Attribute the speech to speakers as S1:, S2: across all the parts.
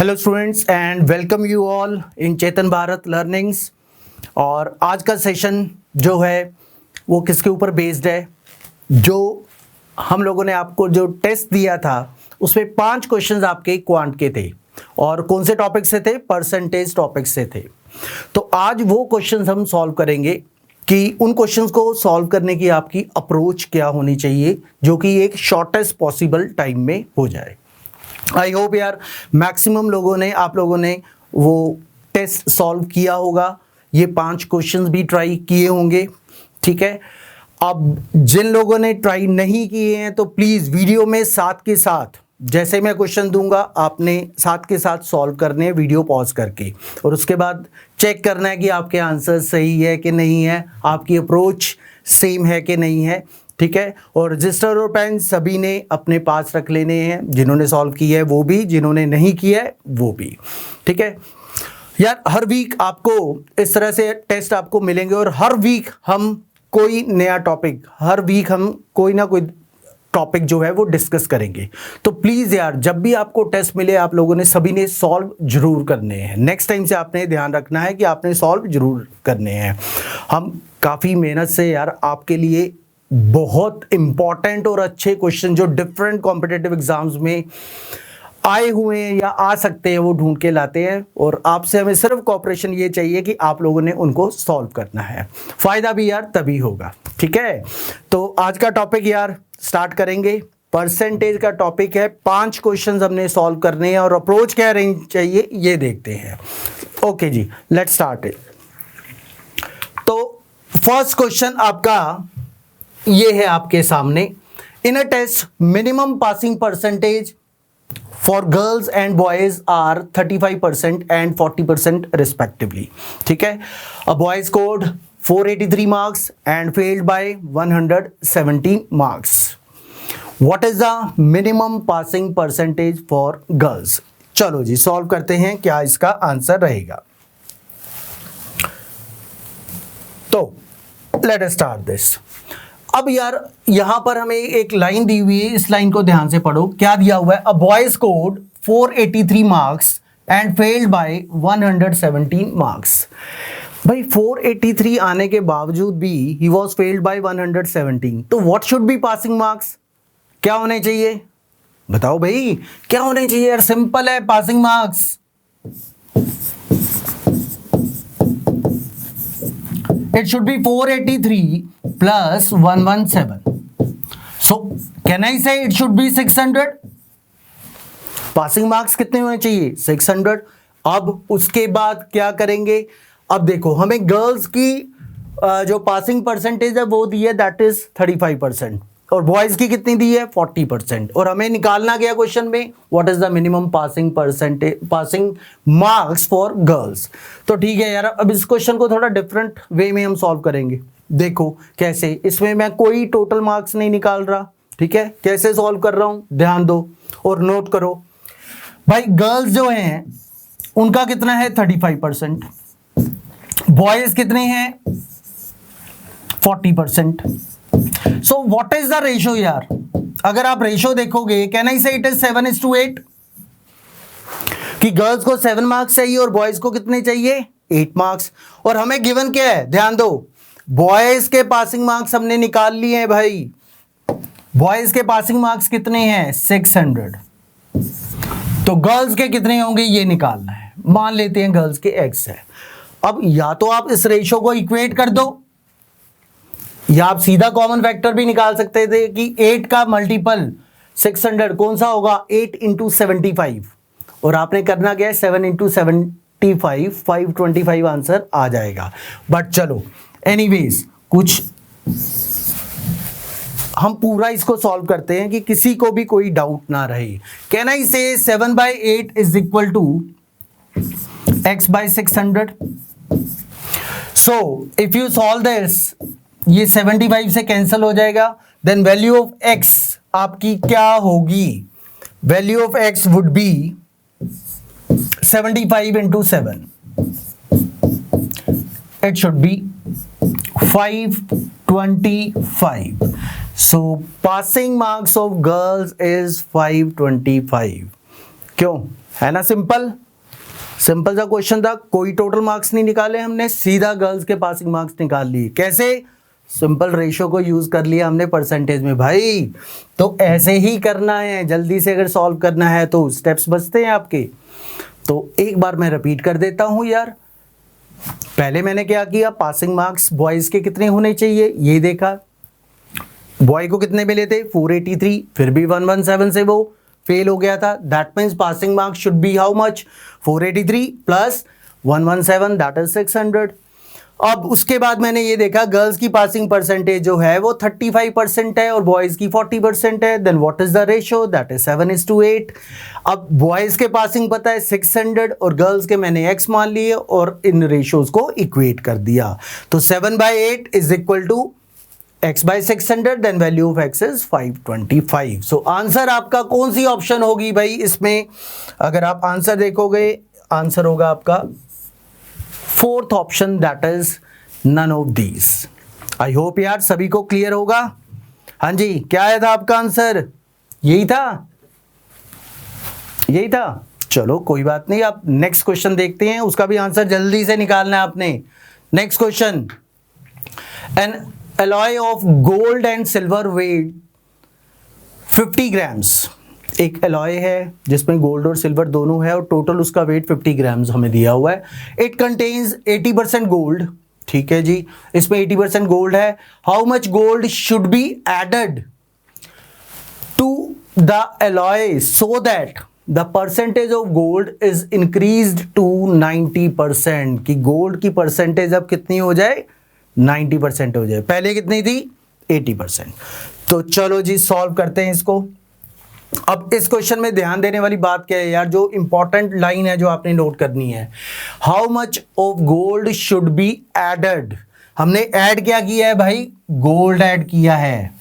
S1: Hello students and welcome you all in Chetan Bharat learnings. और आज का सेशन जो है वो किसके ऊपर बेस्ड है, जो हम लोगों ने आपको जो टेस्ट दिया था उसमें 5 क्वेश्चंस आपके क्वांट के थे और कौन से टॉपिक से थे, परसेंटेज टॉपिक से थे। तो आज वो क्वेश्चंस हम सॉल्व करेंगे कि उन क्वेश्चंस को सॉल्व करने की आपकी अप्रोच क्या होनी चाहिए जो कि एक शॉर्टेस्ट पॉसिबल टाइम में हो जाए। आई होप यार मैक्सिमम आप लोगों ने वो टेस्ट सॉल्व किया होगा, ये 5 क्वेश्चंस भी ट्राई किए होंगे, ठीक है। अब जिन लोगों ने ट्राई नहीं किए हैं तो प्लीज़ वीडियो में साथ के साथ जैसे मैं क्वेश्चन दूंगा आपने साथ के साथ सॉल्व करने हैं वीडियो पॉज करके, और उसके बाद चेक करना है कि आपके आंसर सही है कि नहीं है, आपकी अप्रोच सेम है कि नहीं है, ठीक है। और रजिस्टर और पेन सभी ने अपने पास रख लेने हैं, जिन्होंने सॉल्व किया है वो भी, जिन्होंने नहीं किया है वो भी, ठीक है। यार हर वीक आपको इस तरह से टेस्ट आपको मिलेंगे और हर वीक हम कोई नया टॉपिक, हर वीक हम कोई ना कोई टॉपिक जो है वो डिस्कस करेंगे। तो प्लीज़ यार जब भी आपको टेस्ट मिले आप लोगों ने सभी ने सॉल्व जरूर करने हैं। नेक्स्ट टाइम से आपने ध्यान रखना है कि आपने सॉल्व जरूर करने हैं। हम काफ़ी मेहनत से यार आपके लिए बहुत इंपॉर्टेंट और अच्छे क्वेश्चन जो डिफरेंट कॉम्पिटिटिव एग्जाम्स में आए हुए हैं या आ सकते हैं वो ढूंढ के लाते हैं, और आपसे हमें सिर्फ कॉपरेशन ये चाहिए कि आप लोगों ने उनको सॉल्व करना है। फायदा भी यार तभी होगा, ठीक है। तो आज का टॉपिक यार स्टार्ट करेंगे। परसेंटेज का टॉपिक है, 5 क्वेश्चंस हमने सॉल्व करने हैं और अप्रोच क्या रहनी चाहिए ये देखते हैं। ओके जी, लेट्स स्टार्ट इट। तो फर्स्ट क्वेश्चन आपका ये है आपके सामने। In a test minimum passing percentage for girls and boys are 35% and 40% respectively, ठीक है। A boy scored 483 marks and failed by 117 marks. What is the minimum passing percentage for girls? चलो जी solve करते हैं, क्या इसका आंसर रहेगा। तो लेट अस स्टार्ट दिस। अब यार यहां पर हमें एक लाइन दी हुई है, इस लाइन को ध्यान से पढ़ो। क्या दिया हुआ है? A boy scored 483 marks and failed by 117 marks. भाई 483 आने के बावजूद भी ही वॉज फेल्ड बाय 117, तो what should be passing marks? क्या होने चाहिए बताओ भाई, क्या होने चाहिए यार? सिंपल है, passing marks it should be 483 plus 117. So can I say it should be 600? Passing marks कितने होने चाहिए? 600। अब उसके बाद क्या करेंगे? अब देखो हमें गर्ल्स की जो पासिंग परसेंटेज है वो दी है, दैट इज 35%, और बॉयज की कितनी दी है? 40%। और हमें निकालना गया क्वेश्चन में what is the minimum passing percentage, passing marks for girls. तो ठीक है यार, अब इस क्वेश्चन को थोड़ा डिफरेंट वे में हम सॉल्व करेंगे। देखो कैसे, इसमें मैं कोई टोटल मार्क्स नहीं निकाल रहा, ठीक है। कैसे सॉल्व कर रहा हूं ध्यान दो और नोट करो। भाई गर्ल्स जो हैं उनका कितना है? 35%। बॉयज कितने हैं? 40%। So what is the ratio यार? अगर आप रेशो देखोगे, कैन आई से इट इज 7:8, कि गर्ल्स को 7 मार्क्स चाहिए और बॉयज को कितने चाहिए? 8 मार्क्स। और हमें गिवन क्या है? ध्यान दो, बॉयज के पासिंग मार्क्स हमने निकाल लिए हैं भाई। बॉयज के पासिंग मार्क्स कितने हैं? 600। तो गर्ल्स के कितने होंगे ये निकालना है। मान लेते हैं गर्ल्स के x है। अब या तो आप इस रेशो को इक्वेट कर दो, या आप सीधा कॉमन फैक्टर भी निकाल सकते थे कि 8 का मल्टीपल 600 कौन सा होगा? 8 इंटू 75, और आपने करना क्या है? 7 इंटू 75, 525 आंसर आ जाएगा। बट चलो एनीवेज, कुछ हम पूरा इसको सॉल्व करते हैं कि किसी को भी कोई डाउट ना रहे। Can I say 7/8 is equal to x/600? So if you solve this, ये 75 से कैंसिल हो जाएगा, देन वैल्यू ऑफ x आपकी क्या होगी? Value of x would be 75 into 7, it should B 525. So passing marks of girls is 525. क्यों? है ना। सिंपल सा क्वेश्चन था, कोई टोटल मार्क्स नहीं निकाले हमने, सीधा गर्ल्स के पासिंग मार्क्स निकाल लिए। कैसे? सिंपल रेशियो को यूज कर लिया हमने परसेंटेज में भाई। तो ऐसे ही करना है, जल्दी से अगर सॉल्व करना है तो स्टेप्स बचते हैं आपके। तो एक बार मैं रिपीट कर देता हूं यार। पहले मैंने क्या किया, पासिंग मार्क्स बॉयज के कितने होने चाहिए ये देखा। बॉय को कितने मिले थे 483, फिर भी 117 से वो फेल हो गया था। That means passing marks should be how much, 483 plus 117 that is 600। अब उसके बाद मैंने ये देखा गर्ल्स की पासिंग परसेंटेज जो है वो 35% है और बॉयज की 40% है। Then what is the ratio, that is 7:8। अब बॉयज के पासिंग पता है 600 और गर्ल्स के मैंने x मान लिए और इन रेशियोज को इक्वेट कर दिया। तो 7/8 is equal to x by 600, then value of x is 525. So answer आपका कौन सी ऑप्शन होगी भाई इसमें? अगर आप आंसर देखोगे, आंसर होगा आपका fourth option, that is none of these. I hope यार सभी को क्लियर होगा। हाँ जी, क्या आया था आपका आंसर? यही था, यही था। चलो कोई बात नहीं, आप नेक्स्ट क्वेश्चन देखते हैं, उसका भी आंसर जल्दी से निकालना है आपने। Next question, an alloy of gold and silver weight 50 grams. एक एलॉय है जिसमें गोल्ड और सिल्वर दोनों है और टोटल उसका वेट 50 ग्राम्स हमें दिया हुआ है। इट कंटेन्स 80% गोल्ड, ठीक है जी, इसमें 80% गोल्ड है। How much gold should be added to the alloy so that the percentage of gold is increased to 90%। कि गोल्ड की परसेंटेज अब कितनी हो जाए, 90% हो जाए। पहले कितनी थी, 80%। तो चलो जी सॉल्व करते हैं इसको। अब इस क्वेश्चन में ध्यान देने वाली बात क्या है यार, जो इंपॉर्टेंट लाइन है जो आपने नोट करनी है, how much of gold should be added. हमने ऐड क्या किया है भाई, गोल्ड ऐड किया है।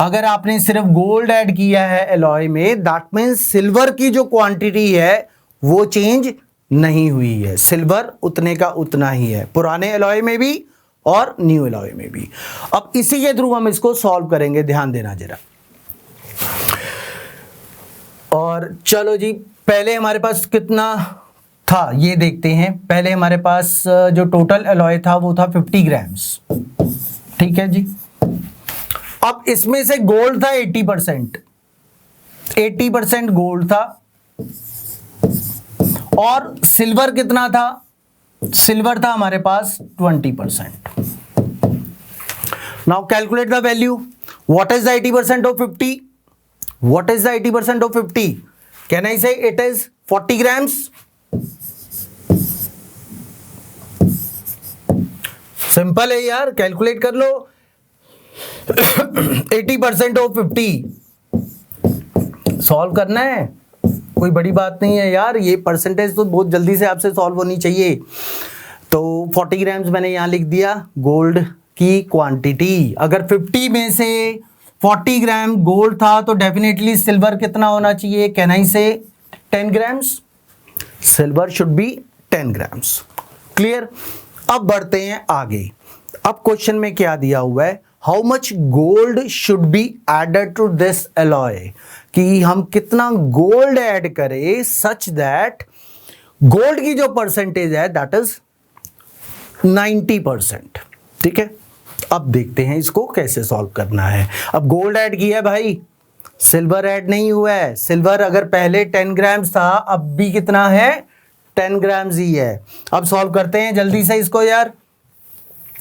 S1: अगर आपने सिर्फ गोल्ड ऐड किया है एलॉय में, दैट मीन्स सिल्वर की जो क्वांटिटी है वो चेंज नहीं हुई है, सिल्वर उतने का उतना ही है, पुराने एलॉय में भी और न्यू एलॉय में भी। अब इसी के थ्रू हम इसको सॉल्व करेंगे, ध्यान देना जरा। और चलो जी, पहले हमारे पास कितना था ये देखते हैं। पहले हमारे पास जो टोटल एलॉय था वो था 50 ग्राम्स, ठीक है जी। अब इसमें से गोल्ड था 80%, 80% गोल्ड था और सिल्वर कितना था, सिल्वर था हमारे पास 20%। Now calculate the value. What is the 80% of 50? What is the 80% of 50? Can I से इट इज 40 ग्राम्स? सिंपल है यार, कैलकुलेट कर लो। 80% ऑफ 50 सॉल्व करना है, कोई बड़ी बात नहीं है यार। ये परसेंटेज तो बहुत जल्दी से आपसे सॉल्व होनी चाहिए। तो 40 ग्राम्स मैंने यहां लिख दिया गोल्ड की क्वांटिटी। अगर 50 में से 40 ग्राम गोल्ड था तो डेफिनेटली सिल्वर कितना होना चाहिए, कैन आई से 10 grams? Silver should be 10 grams. Clear? अब बढ़ते हैं आगे। अब क्वेश्चन में क्या दिया हुआ है, how much gold should be added to this alloy, कि हम कितना गोल्ड ऐड करें सच दैट गोल्ड की जो परसेंटेज है दैट इज 90%। ठीक है, अब देखते हैं इसको कैसे सॉल्व करना है। अब गोल्ड ऐड किया है भाई, सिल्वर ऐड नहीं हुआ है। सिल्वर अगर पहले 10 ग्राम्स था, अब भी कितना है, 10 ग्राम्स ही है। अब सॉल्व करते हैं जल्दी से इसको यार।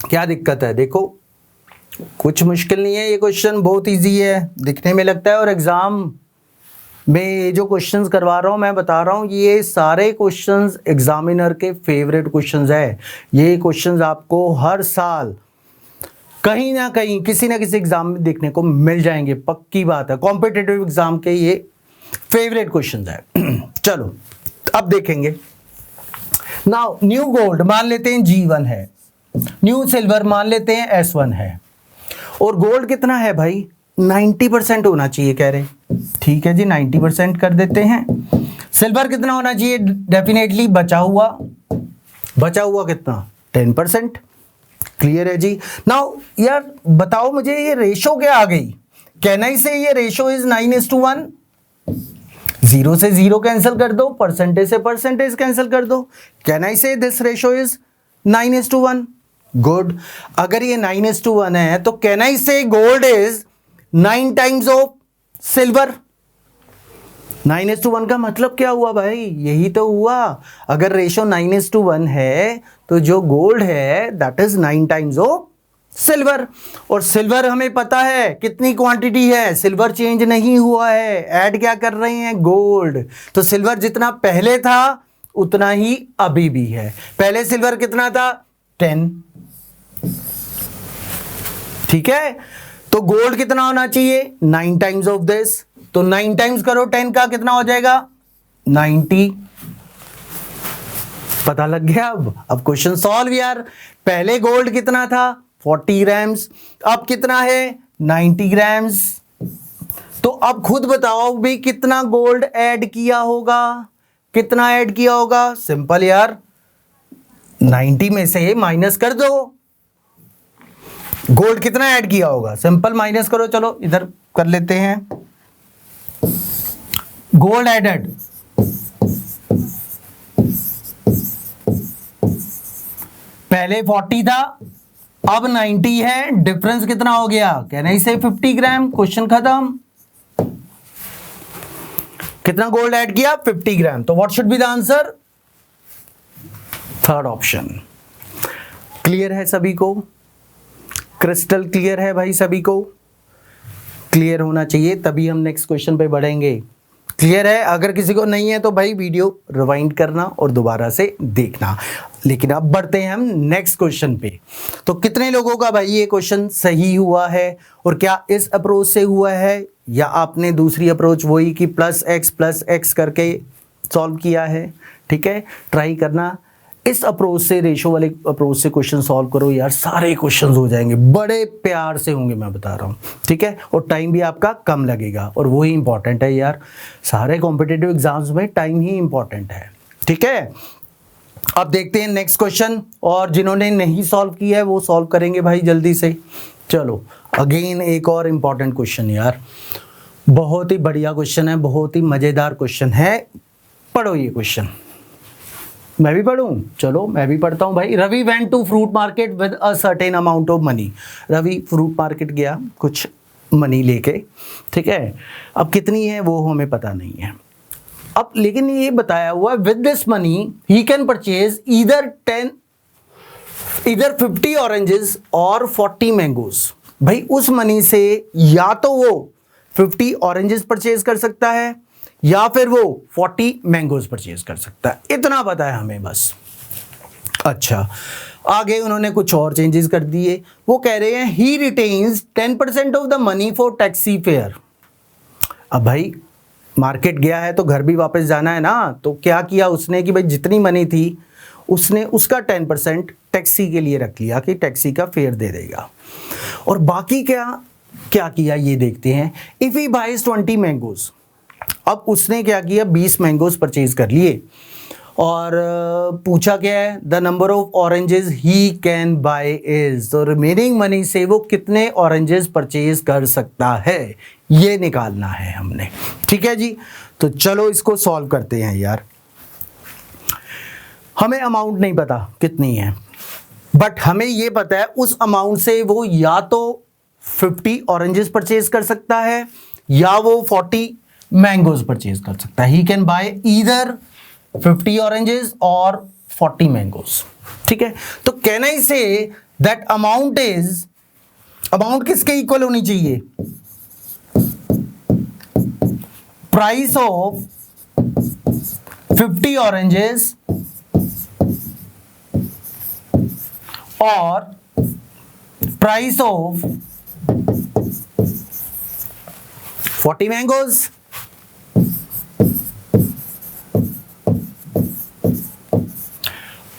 S1: क्या दिक्कत है, देखो कुछ मुश्किल नहीं है, ये क्वेश्चन बहुत इजी है, दिखने में लगता है। और एग्जाम में ये जो क्वेश्चंस करवा रहा हूँ, मैं बता रहा हूँ, ये सारे क्वेश्चंस एग्जामिनर के फेवरेट क्वेश्चंस है। ये क्वेश्चंस आपको हर साल कहीं ना कहीं किसी ना किसी एग्जाम में देखने को मिल जाएंगे, पक्की बात है। कॉम्पिटिटिव एग्जाम के ये फेवरेट क्वेश्चंस है। चलो अब देखेंगे। नाउ न्यू गोल्ड मान लेते हैं G1 है, न्यू सिल्वर मान लेते हैं S1 है, और गोल्ड कितना है भाई, 90% होना चाहिए कह रहे। ठीक है जी, 90% कर देते हैं। सिल्वर कितना होना चाहिए, डेफिनेटली बचा हुआ कितना, 10%। क्लियर है जी। नाउ यार बताओ मुझे ये रेशो क्या आ गई, कैन आई से ये रेशो इज 9:1? जीरो से जीरो कैंसिल कर दो, परसेंटेज से परसेंटेज कैंसिल कर दो। कैन आई से दिस रेशो इज 9:1? गुड। अगर ये 9:1 है तो कैन आई से gold is 9 times of silver? 9:1 का मतलब क्या हुआ भाई? यही तो हुआ। अगर रेशो 9:1 है तो जो गोल्ड है that is 9 times of silver. और सिल्वर हमें पता है कितनी क्वांटिटी है, सिल्वर चेंज नहीं हुआ है, ऐड क्या कर रहे हैं? गोल्ड। तो सिल्वर जितना पहले था उतना ही अभी भी है। पहले सिल्वर कितना था? 10। ठीक है, तो गोल्ड कितना होना चाहिए? 9 टाइम्स ऑफ दिस। तो 9 टाइम्स करो 10 का, कितना हो जाएगा? 90। पता लग गया? अब क्वेश्चन सॉल्व यार। पहले गोल्ड कितना था? 40 ग्राम्स। अब कितना है? 90 ग्राम्स। तो अब खुद बताओ भी कितना गोल्ड ऐड किया होगा? कितना ऐड किया होगा? सिंपल यार, 90 में से माइनस कर दो। गोल्ड कितना ऐड किया होगा? सिंपल माइनस करो। चलो इधर कर लेते हैं। गोल्ड एडेड पहले 40 था, अब 90 है। डिफरेंस कितना हो गया? कहना इसे 50 ग्राम। क्वेश्चन खत्म। कितना गोल्ड ऐड किया? 50 ग्राम। तो what should be the answer? Third option. Clear है सभी को? क्रिस्टल क्लियर है भाई सभी को? क्लियर होना चाहिए तभी हम नेक्स्ट क्वेश्चन पे बढ़ेंगे। क्लियर है? अगर किसी को नहीं है तो भाई वीडियो रिवाइंड करना और दोबारा से देखना। लेकिन अब बढ़ते हैं हम नेक्स्ट क्वेश्चन पे। तो कितने लोगों का भाई ये क्वेश्चन सही हुआ है, और क्या इस अप्रोच से हुआ है या आपने दूसरी अप्रोच वही कि प्लस एक्स करके सॉल्व किया है? ठीक है, ट्राई करना। इस अप्रोच से, रेशो वाले अप्रोच से क्वेश्चन सॉल्व करो यार, सारे क्वेश्चन हो जाएंगे, बड़े प्यार से होंगे, मैं बता रहा हूँ। ठीक है, और टाइम भी आपका कम लगेगा, और वही इंपॉर्टेंट है यार। सारे कॉम्पिटिटिव एग्जाम्स में टाइम ही इंपॉर्टेंट है। ठीक है, अब देखते हैं नेक्स्ट क्वेश्चन, और जिन्होंने नहीं सॉल्व किया है वो सॉल्व करेंगे भाई जल्दी से। चलो अगेन एक और इंपॉर्टेंट क्वेश्चन यार, बहुत ही बढ़िया क्वेश्चन है, बहुत ही मजेदार क्वेश्चन है। पढ़ो ये क्वेश्चन। मैं भी पढ़ूं? चलो मैं भी पढ़ता हूं भाई। Ravi went to fruit market with a certain amount of money. Ravi fruit market गया कुछ मनी लेके। ठीक है, अब कितनी है वो हमें पता नहीं है। अब लेकिन ये बताया हुआ है with this money he can purchase either 50 oranges और 40 मैंगोज। भाई उस मनी से या तो वो 50 ऑरेंजेस परचेज कर सकता है या फिर वो 40 मैंगोज परचेज कर सकता है। इतना पता है हमें बस। अच्छा, आगे उन्होंने कुछ और चेंजेस कर दिए। वो कह रहे हैं he retains 10% of the money for taxi fare. अब भाई मार्केट गया है तो घर भी वापस जाना है ना, तो क्या किया उसने कि भाई जितनी मनी थी उसने उसका 10% टैक्सी के लिए रख लिया कि टैक्सी का फेयर दे देगा। और बाकी क्या क्या किया ये देखते हैं। इफ ही बाइज 20 मैंगोज, अब उसने क्या किया 20 मैंगोज परचेज कर लिए, और पूछा क्या है the number of oranges he can buy is. तो रिमेनिंग मनी से वो कितने ऑरेंजेस परचेज कर सकता है ये निकालना है हमने। ठीक है जी, तो चलो इसको सॉल्व करते हैं यार। हमें अमाउंट नहीं पता कितनी है, बट हमें ये पता है उस अमाउंट से वो या तो 50 ऑरेंजेस परचेज कर सकता है या वो 40 मैंगोज परचेज कर सकता है। He can buy either 50 oranges और 40 मैंगोज। ठीक है, तो can I say that amount is, amount किसके इक्वल होनी चाहिए? प्राइस ऑफ 50 ऑरेंजेस और प्राइस ऑफ 40 मैंगोज।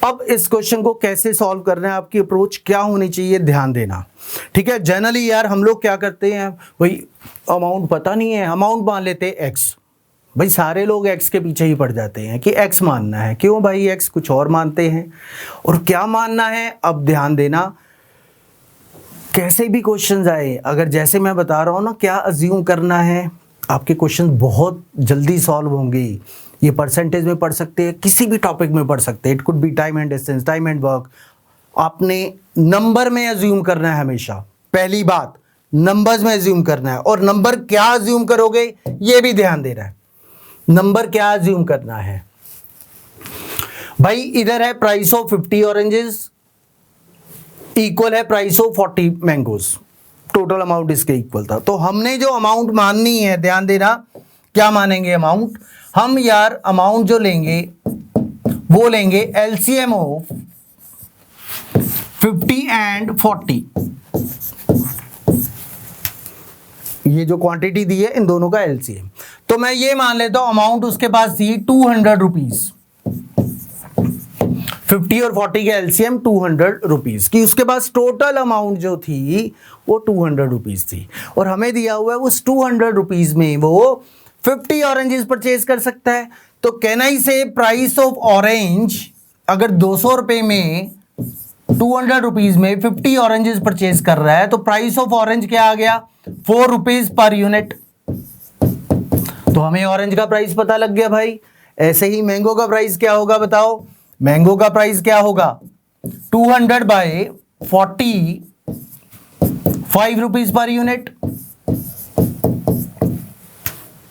S1: अब इस क्वेश्चन को कैसे सॉल्व करना है, आपकी अप्रोच क्या होनी चाहिए, ध्यान देना। ठीक है, जनरली यार हम लोग क्या करते हैं, भाई अमाउंट पता नहीं है, अमाउंट मान लेते हैं एक्स। भाई सारे लोग एक्स के पीछे ही पड़ जाते हैं कि एक्स मानना है। क्यों भाई? एक्स कुछ और मानते हैं। और क्या मानना है, अब ध्यान देना, कैसे भी क्वेश्चन आए, अगर जैसे मैं बता रहा हूं ना क्या अज्यूम करना है, आपके क्वेश्चन बहुत जल्दी सॉल्व होंगे। ये परसेंटेज में पढ़ सकते हैं, किसी भी टॉपिक में पढ़ सकते हैं। It could be time and distance, time and work. आपने नंबर में अज्यूम करना है हमेशा। पहली बात, नंबर्स में अज्यूम करना है। और नंबर क्या अज्यूम करोगे ये भी ध्यान देना है। नंबर क्या अज्यूम करना है भाई, इधर है प्राइस ऑफ 50 ऑरेंजेस इक्वल है price of 40 mangoes, total amount इसके इक्वल था। तो हमने जो अमाउंट माननी है, ध्यान देना, क्या मानेंगे अमाउंट हम यार? अमाउंट जो लेंगे वो लेंगे एलसीएम ऑफ 50 एंड 40। ये जो क्वांटिटी दी है इन दोनों का एलसीएम। तो मैं ये मान लेता हूं अमाउंट उसके पास थी 200 रुपीज। 50 और 40 के एलसीएम 200 रुपीज की, उसके पास टोटल अमाउंट जो थी वो 200 रुपीज थी। और हमें दिया हुआ है उस 200 रुपीज में वो 50 ऑरेंजेस परचेज कर सकता है। तो कैन आई से प्राइस ऑफ ऑरेंज, अगर 200 रुपए में 200 रुपीज में 50 ऑरेंजेस परचेज कर रहा है तो प्राइस ऑफ ऑरेंज क्या आ गया? 4 रुपीज पर यूनिट। तो हमें ऑरेंज का प्राइस पता लग गया भाई। ऐसे ही मैंगो का प्राइस क्या होगा बताओ? मैंगो का प्राइस क्या होगा? 200 बाय 40, 5 रुपीज पर यूनिट।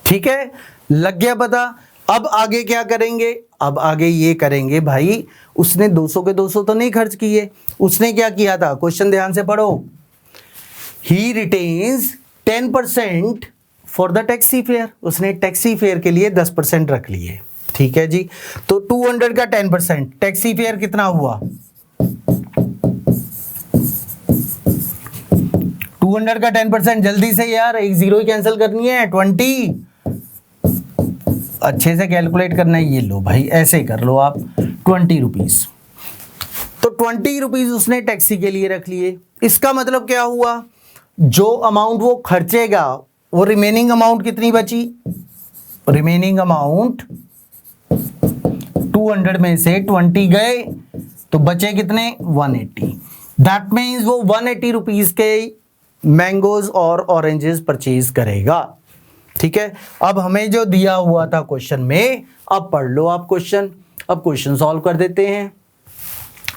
S1: ठीक है, लग गया पता। अब आगे क्या करेंगे? अब आगे ये करेंगे भाई, उसने 200 के 200 तो नहीं खर्च किए। उसने क्या किया था? क्वेश्चन ध्यान से पढ़ो। He retains 10% for the taxi fare. उसने टैक्सी फेयर के लिए 10% रख लिए। ठीक है जी। तो 200 का 10%, टैक्सी फेयर कितना हुआ? 200 का 10%, जल्दी से यार, एक जीरो ही कैंसिल करनी है, 20। अच्छे से कैलकुलेट करना है। ये लो भाई, ऐसे कर लो आप, 20 रुपीज। तो 20 रुपीज उसने टैक्सी के लिए रख लिए। इसका मतलब क्या हुआ? जो अमाउंट वो खर्चेगा, वो रिमेनिंग अमाउंट कितनी बची? रिमेनिंग अमाउंट 200 में से 20 गए तो बचे कितने? 180। दैट मीन्स वो 180 रुपीज के मैंगोज और ऑरेंजेस परचेज करेगा। ठीक है, अब हमें जो दिया हुआ था क्वेश्चन में, अब पढ़ लो आप क्वेश्चन। अब क्वेश्चन सॉल्व कर देते हैं।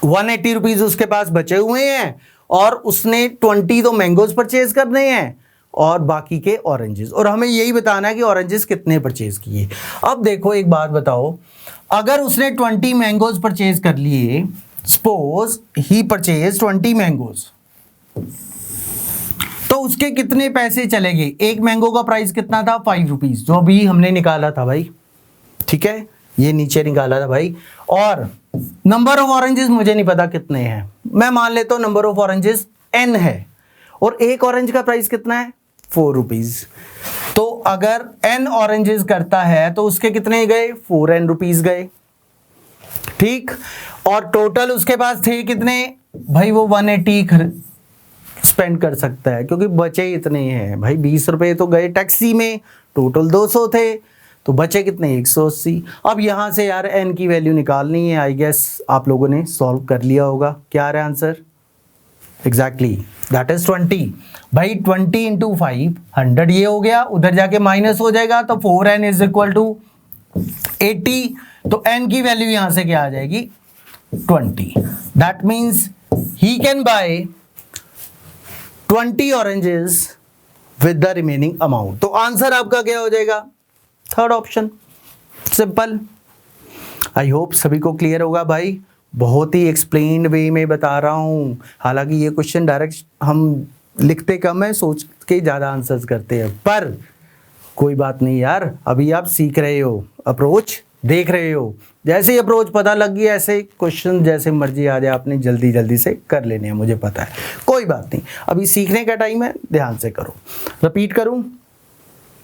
S1: 180 रुपीज उसके पास बचे हुए हैं और उसने 20 तो मैंगोज परचेज करने हैं और बाकी के ऑरेंजेस, और हमें यही बताना है कि ऑरेंजेस कितने परचेज किए। अब देखो एक बात बताओ, अगर उसने 20 मैंगोज परचेज कर लिए, सपोज ही परचेज 20 मैंगोज, तो उसके कितने पैसे चलेंगे? एक मैंगो का प्राइस कितना था? 5 रुपीज, जो अभी हमने निकाला था भाई। ठीक है, ये नीचे निकाला था भाई। और नंबर ऑफ ऑरेंजेस मुझे नहीं पता कितने हैं, मैं मान लेता हूं नंबर ऑफ ऑरेंजेस n है, और एक ऑरेंज का प्राइस कितना है? 4 रुपीज। तो अगर n ऑरेंजेस करता है तो उसके कितने गए? 4n रुपीज गए। ठीक, और टोटल उसके पास थे कितने भाई? वो 180 स्पेंड कर सकता है, क्योंकि बचे इतने हैं भाई। 20 रुपए तो गए टैक्सी में, टोटल 200 थे, तो बचे कितने? 180। अब यहां से यार n की वैल्यू निकालनी है। आई गेस आप लोगों ने सॉल्व कर लिया होगा। क्या आ रहा है आंसर? एग्जैक्टली, दैट इज 20 भाई। 20 इंटू 5, 100 ये हो गया, उधर जाके माइनस हो जाएगा, तो 4n इज इक्वल टू 80। तो n की वैल्यू यहां से क्या आ जाएगी? 20। That means he can buy 20 oranges with the remaining amount. तो आंसर आपका क्या हो जाएगा? Third option. सिंपल। आई होप सभी को क्लियर होगा भाई। बहुत ही एक्सप्लेन्ड वे में बता रहा हूं। हालांकि ये क्वेश्चन डायरेक्ट हम लिखते कम है, सोच के ज़्यादा आंसर्स करते हैं, पर कोई बात नहीं यार, अभी आप सीख रहे हो, अप्रोच देख रहे हो। जैसे ही अप्रोच पता लग गया, ऐसे क्वेश्चन जैसे मर्जी आ जाए आपने जल्दी जल्दी से कर लेने हैं, मुझे पता है। कोई बात नहीं, अभी सीखने का टाइम है, ध्यान से करो। रिपीट करूं?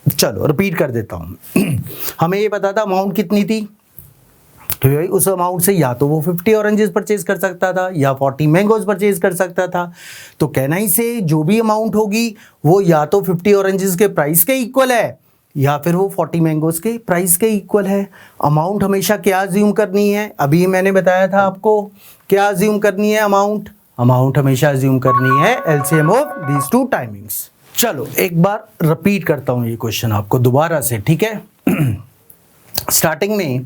S1: चलो रिपीट कर देता हूं। हमें ये पता था अमाउंट कितनी थी, तो भाई उस अमाउंट से या तो वो 50 ऑरेंजेस परचेज कर सकता था या 40 मैंगोज परचेज कर सकता था। तो कहना ही से जो भी अमाउंट होगी वो या तो 50 ऑरेंजेस के प्राइस के इक्वल है या फिर वो 40 मैंगोज के प्राइस के इक्वल है। अमाउंट हमेशा क्या अज्यूम करनी है? अभी मैंने बताया था आपको क्या अज्यूम करनी है। अमाउंट हमेशा अज्यूम करनी है LCM of these to timings. चलो एक बार रिपीट करता हूं ये क्वेश्चन आपको दोबारा से, ठीक है। स्टार्टिंग में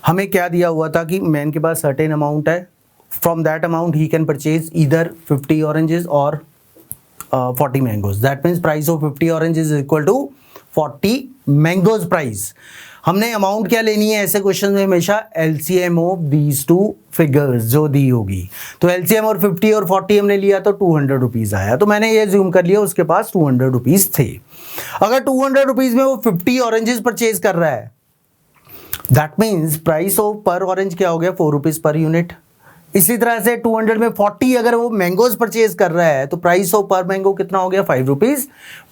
S1: हमें क्या दिया हुआ था कि मैन के पास सर्टेन अमाउंट है, from that amount he can purchase either 50 oranges और 40 mangoes. That means price of 50 oranges is equal to 40 mangoes price. हमने अमाउंट क्या लेनी है ऐसे क्वेश्चन में, हमेशा LCM of these two figures जो दी होगी। तो एलसीएम और 50 और 40 हमने लिया तो 200 रुपीज़ आया, तो मैंने ये ज्यूम कर लिया उसके पास 200 रुपीज़ थे। अगर 200 रुपीज़ में वो 50 ऑरेंजेस परचेज कर रहा है, दैट मीन्स प्राइस ऑफ पर ऑरेंज क्या हो गया, 4 रुपीज़ पर यूनिट। इसी तरह से 200 में 40 अगर वो मैंगोज परचेज कर रहा है तो प्राइस ऑफ पर मैंगो कितना हो गया, 5 रुपीज़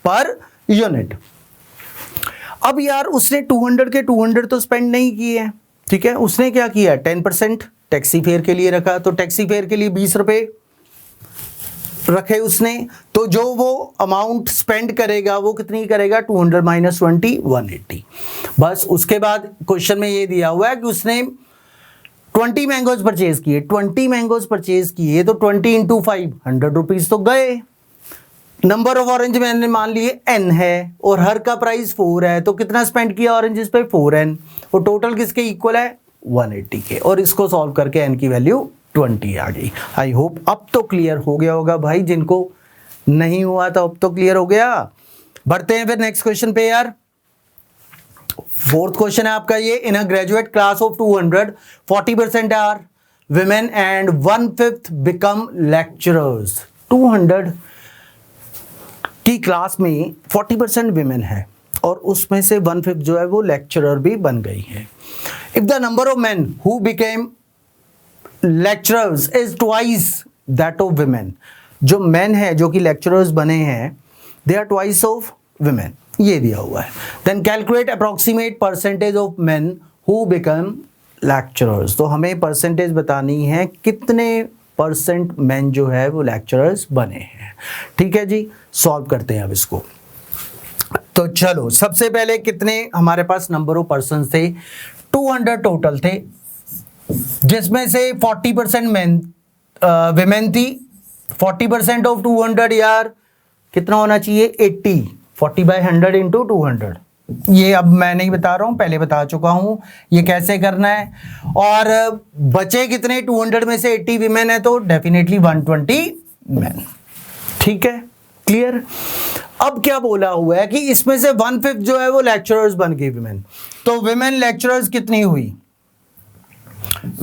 S1: पर यूनिट। अब यार उसने 200 के 200 तो स्पेंड नहीं किए, ठीक है। उसने क्या किया, 10% टैक्सी फेयर के लिए रखा, तो टैक्सी फेयर के लिए 20 रुपए रखे उसने। तो जो वो अमाउंट स्पेंड करेगा वो कितनी करेगा, 200 माइनस 20 180। बस उसके बाद क्वेश्चन में ये दिया हुआ है कि उसने 20 मैंगोज परचेज किए, 20 मैंगोज परचेज किए तो 20 इंटू 5 100 रुपीज़ तो गए। नंबर ऑफ ऑरेंज मैंने मान लिए n है और हर का प्राइस 4 है, तो कितना स्पेंड किया ऑरेंजेस पे, 4n। और टोटल किसके इक्वल है, 180 के। और इसको सॉल्व करके n की वैल्यू 20 आ गई। आई होप अब तो क्लियर हो गया होगा भाई, जिनको नहीं हुआ तो अब तो क्लियर हो गया। बढ़ते हैं फिर नेक्स्ट क्वेश्चन पे यार। फोर्थ क्वेश्चन है आपका ये, in a graduate class of 200 40% are women and 1/5 become lecturers. 200 की क्लास में 40% विमेन है और उसमें से 1/5 जो है वो लेक्चरर भी बन गई है। If the number of men who became lecturers is twice that of women, जो मेन है जो कि लेक्चरर्स बने हैं they are twice of women, ये दिया हुआ है। Then calculate approximate percentage of men who become lecturers. तो हमें परसेंटेज बतानी है कितने परसेंट मेन जो है वो लेक्चरर्स बने हैं, ठीक है जी। सॉल्व करते हैं अब इसको। तो चलो सबसे पहले कितने हमारे पास नंबर ऑफ पर्सन थे, 200 टोटल थे, जिसमें से 40% मेन विमेन थी। 40% ऑफ 200 यार कितना होना चाहिए, 80। 40/100 इंटू 200, ये अब मैं नहीं बता रहा हूं, पहले बता चुका हूं ये कैसे करना है। और बचे कितने, 200 में से 80 विमेन है तो डेफिनेटली 120 मेन, ठीक है, क्लियर। अब क्या बोला हुआ है कि इसमें से 1/5 जो है वो लेक्चरर्स बन गई विमेन। तो विमेन लेक्चरर्स कितनी हुई,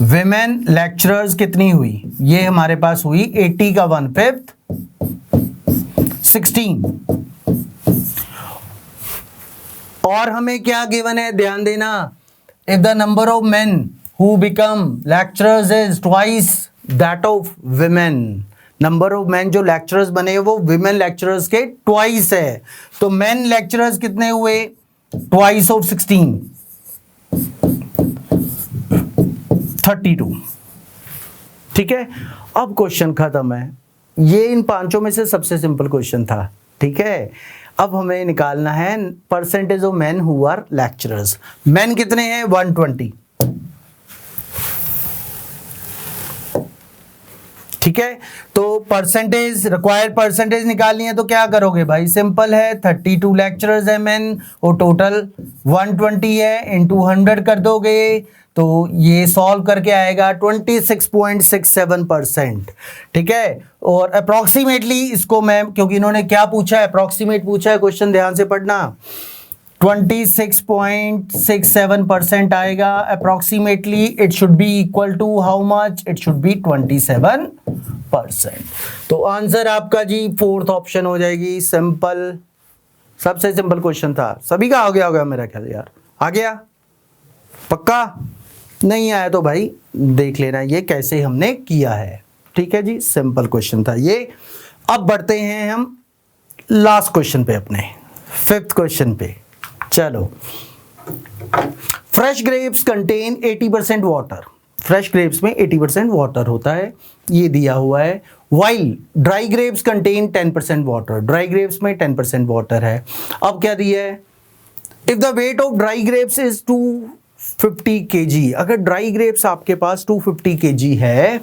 S1: विमेन लेक्चरर्स कितनी हुई, ये हमारे पास हुई 80 का 1/5 16। और हमें क्या गिवन है, ध्यान देना, if the number of men who become lecturers is twice that of women. Number of main जो लेक्चरर्स बने वो विमेन लेक्चरर्स के ट्वाइस है, तो मेन लेक्चरर्स कितने हुए, ट्वाइस ऑफ 16 32, ठीक है। अब क्वेश्चन खत्म है, ये इन पांचों में से सबसे सिंपल क्वेश्चन था, ठीक है। अब हमें निकालना है percentage of men who are lecturers. Men कितने हैं, 120, ठीक है। तो परसेंटेज, रिक्वायर्ड परसेंटेज निकालनी है तो क्या करोगे भाई, सिंपल है, 32 लेक्चरर्स है मेन और टोटल 120 है, इनटू 100 कर दोगे तो ये सॉल्व करके आएगा 26.67%, ठीक है। और अप्रॉक्सीमेटली इसको मैं, क्योंकि इन्होंने क्या पूछा है, अप्रॉक्सीमेट पूछा है, क्वेश्चन ध्यान से पढ़ना, 26.67% आएगा। Approximately it should be equal to how much, it should be 27%। तो आंसर आपका जी फोर्थ ऑप्शन हो जाएगी, सिंपल, सबसे सिंपल क्वेश्चन था। सभी का आ गया होगा मेरा ख्याल यार, आ गया पक्का, नहीं आया तो भाई देख लेना ये कैसे हमने किया है, ठीक है जी, सिंपल क्वेश्चन था ये। अब बढ़ते हैं हम लास्ट क्वेश्चन पे, अपने फिफ्थ क्वेश्चन पे। चलो, fresh grapes contain 80% water, fresh grapes में 80% वाटर होता है, ये दिया हुआ है। While dry grapes contain 10% water, dry grapes में 10% वाटर है। अब क्या दिया है, if the weight of dry grapes is 250 kg, अगर ड्राई ग्रेप्स आपके पास 250 kg है,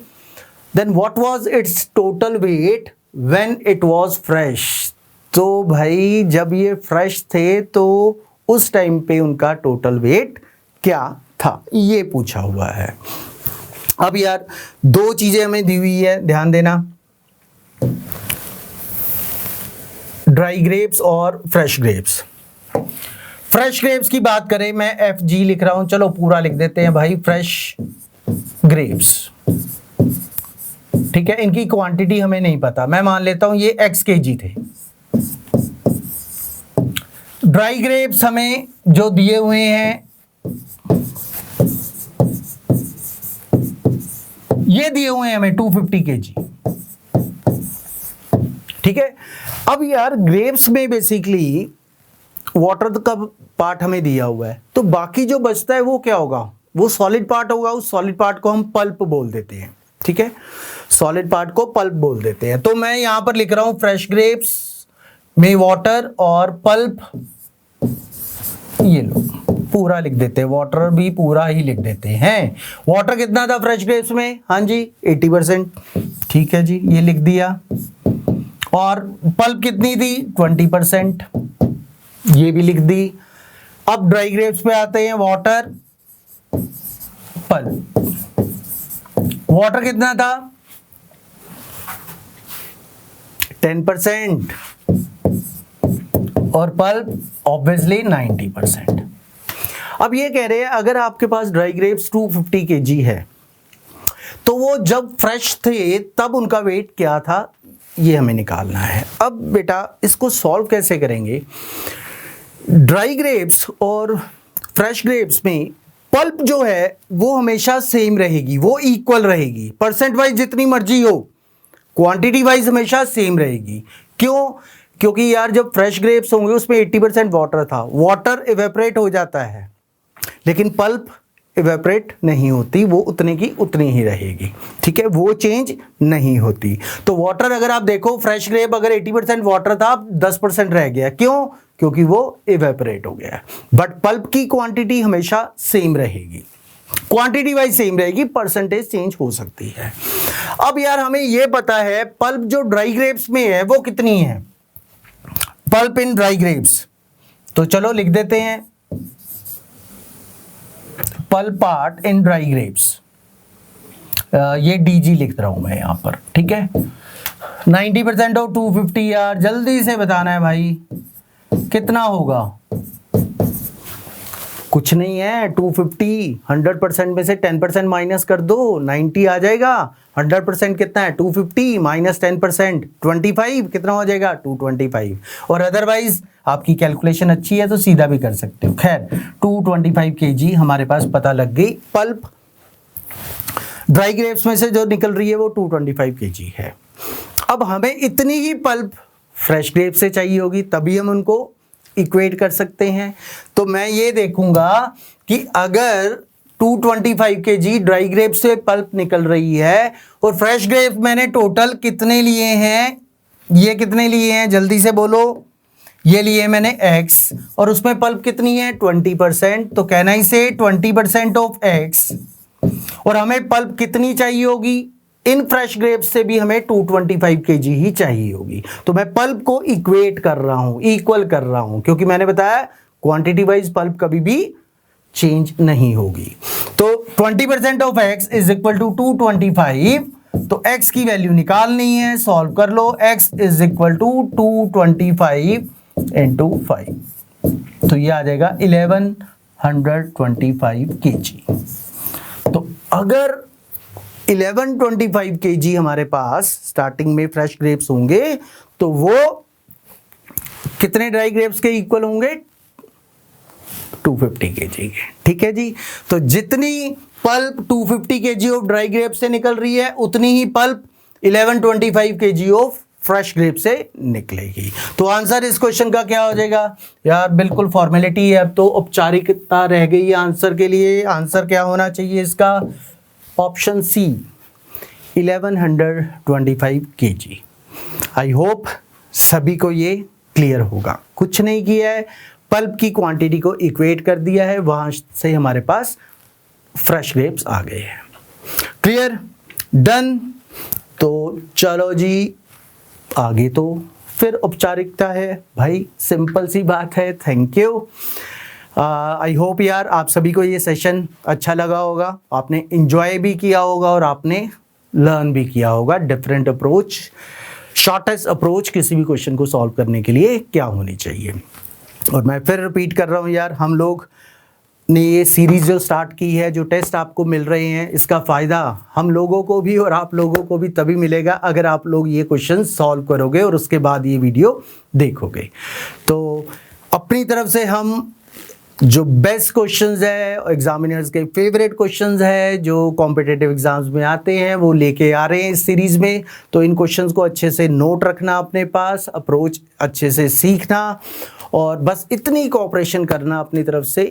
S1: then what was its total weight when it was fresh. तो भाई जब ये फ्रेश थे तो उस टाइम पे उनका टोटल वेट क्या था, ये पूछा हुआ है। अब यार दो चीजें हमें दी हुई है, ध्यान देना, ड्राई ग्रेप्स और फ्रेश ग्रेप्स। फ्रेश ग्रेप्स की बात करें, मैं FG लिख रहा हूं, चलो पूरा लिख देते हैं भाई, फ्रेश ग्रेप्स, ठीक है। इनकी क्वांटिटी हमें नहीं पता, मैं मान लेता हूं ये x kg थे। ड्राई ग्रेप्स हमें जो दिए हुए हैं, ये दिए हुए हैं हमें 250 kg, ठीक है। अब यार ग्रेप्स में बेसिकली वाटर का पार्ट हमें दिया हुआ है, तो बाकी जो बचता है वो क्या होगा, वो सॉलिड पार्ट होगा। उस सॉलिड पार्ट को हम पल्प बोल देते हैं, ठीक है, सॉलिड पार्ट को पल्प बोल देते हैं। तो मैं यहां पर लिख रहा हूं फ्रेश ग्रेप्स में वाटर और पल्प, ये लो पूरा लिख देते हैं, वाटर भी पूरा ही लिख देते हैं। वाटर कितना था फ्रेश ग्रेप्स में, हाँ जी 80%, ठीक है जी, ये लिख दिया। और पल्प कितनी थी 20%, ये भी लिख दी। अब ड्राई ग्रेप्स पे आते हैं, वाटर पल्प, वाटर कितना था 10% और पल्प ऑब्वियसली 90%। अब ये कह रहे हैं अगर आपके पास ड्राई ग्रेप्स 250 kg है तो वो जब फ्रेश थे तब उनका वेट क्या था, ये हमें निकालना है। अब बेटा इसको सॉल्व कैसे करेंगे, ड्राई ग्रेप्स और फ्रेश ग्रेप्स में पल्प जो है वो हमेशा सेम रहेगी, वो इक्वल रहेगी, परसेंट वाइज जितनी मर्जी हो, क्वांटिटी वाइज हमेशा सेम रहेगी। क्यों, क्योंकि यार जब फ्रेश ग्रेप्स होंगे उसमें 80% वाटर था, वाटर इवेपोरेट हो जाता है, लेकिन पल्प इवेपोरेट नहीं होती, वो उतने की उतनी ही रहेगी, ठीक है, वो चेंज नहीं होती। तो वाटर अगर आप देखो, फ्रेश ग्रेप अगर 80% वाटर था, 10% रह गया, क्यों, क्योंकि वो इवेपोरेट हो गया। बट पल्प की क्वांटिटी हमेशा सेम रहेगी, क्वांटिटी वाइज सेम रहेगी, परसेंटेज चेंज हो सकती है। अब यार हमें ये पता है पल्प जो ड्राई ग्रेप्स में है वो कितनी है, पल्प इन ड्राई ग्रेप्स, तो चलो लिख देते हैं pulp part in dry grapes, ये DG लिख रहा हूं मैं यहां पर, ठीक है। 90% ऑफ 250, यार जल्दी से बताना है भाई कितना होगा, कुछ नहीं है 250, 100% में से 10% माइनस कर दो 90 आ जाएगा। 100% कितना है 250 माइनस 10% 25, कितना हो जाएगा 225। और अदरवाइज आपकी कैलकुलेशन अच्छी है तो सीधा भी कर सकते हो। खैर 225 kg हमारे पास पता लग गई, पल्प ड्राई ग्रेप्स में से जो निकल रही है वो 225 kg है। अब हमें इतनी ही पल्प फ्रेश ग्रेप से चाहिए होगी, तभी हम उनको इक्वेट कर सकते हैं। तो मैं ये देखूंगा कि अगर 225 kg ड्राई ग्रेप से पल्प निकल रही है और फ्रेश ग्रेप मैंने टोटल कितने लिए हैं, ये कितने लिए हैं जल्दी से बोलो, ये लिए मैंने x और उसमें पल्प कितनी है 20%, तो कहना ही से 20% ऑफ x, और हमें पल्प कितनी चाहिए होगी, इन फ्रेश ग्रेप्स से भी हमें 225 kg ही चाहिए होगी। तो मैं पल्प को इक्वेट कर रहा हूं, इक्वल कर रहा हूं, क्योंकि मैंने बताया क्वांटिटी वाइज पल्प कभी भी चेंज नहीं होगी। तो 20% of x is equal to 225, तो x की वैल्यू निकालनी है, सॉल्व कर लो, x is equal to 225 into 5, तो ये आ जाएगा 1125 kg। तो अगर 1125 kg हमारे पास स्टार्टिंग में फ्रेश ग्रेप्स होंगे तो वो कितने ड्राई ग्रेप्स के इक्वल होंगे 250 kg के, ठीक है जी। तो जितनी pulp 250 kg of dry grape से निकल रही है उतनी ही pulp 1125 kg of fresh grape से निकलेगी। तो आंसर इस क्वेश्चन का क्या हो जाएगा यार, बिल्कुल फॉर्मेलिटी है, अब तो औपचारिकता रह गई है आंसर के लिए। आंसर क्या होना चाहिए इसका, option C 1125 kg। I hope सभी को ये क्लियर होगा। कुछ नहीं किया है, पल्प की क्वांटिटी को इक्वेट कर दिया है, वहां से हमारे पास फ्रेश ग्रेप्स आ गए हैं। Clear, done. तो चलो जी आगे तो फिर औपचारिकता है भाई, सिंपल सी बात है। Thank you. आई होप यार आप सभी को ये सेशन अच्छा लगा होगा, आपने इंजॉय भी किया होगा और आपने लर्न भी किया होगा डिफरेंट अप्रोच, शॉर्टेस्ट अप्रोच किसी भी क्वेश्चन को सॉल्व करने के लिए क्या होनी चाहिए। और मैं फिर रिपीट कर रहा हूँ यार, हम लोग ने ये सीरीज जो स्टार्ट की है, जो टेस्ट आपको मिल रहे हैं, इसका फ़ायदा हम लोगों को भी और आप लोगों को भी तभी मिलेगा अगर आप लोग ये क्वेश्चन सॉल्व करोगे और उसके बाद ये वीडियो देखोगे। तो अपनी तरफ से हम जो बेस्ट क्वेश्चंस है, एग्जामिनर्स के फेवरेट क्वेश्चंस है जो कॉम्पिटिटिव एग्जाम्स में आते हैं, वो लेके आ रहे हैं इस सीरीज़ में। तो इन क्वेश्चंस को अच्छे से नोट रखना अपने पास, अप्रोच अच्छे से सीखना और बस इतनी कोऑपरेशन करना अपनी तरफ से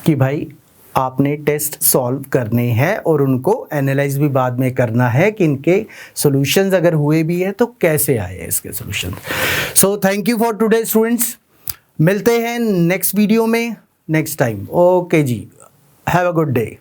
S1: कि भाई आपने टेस्ट सॉल्व करने हैं और उनको एनालाइज भी बाद में करना है कि इनके सॉल्यूशंस अगर हुए भी हैं तो कैसे आए हैं इसके solution. So thank you for today students, मिलते हैं नेक्स्ट वीडियो में नेक्स्ट टाइम। ओके जी, हैव अ गुड डे।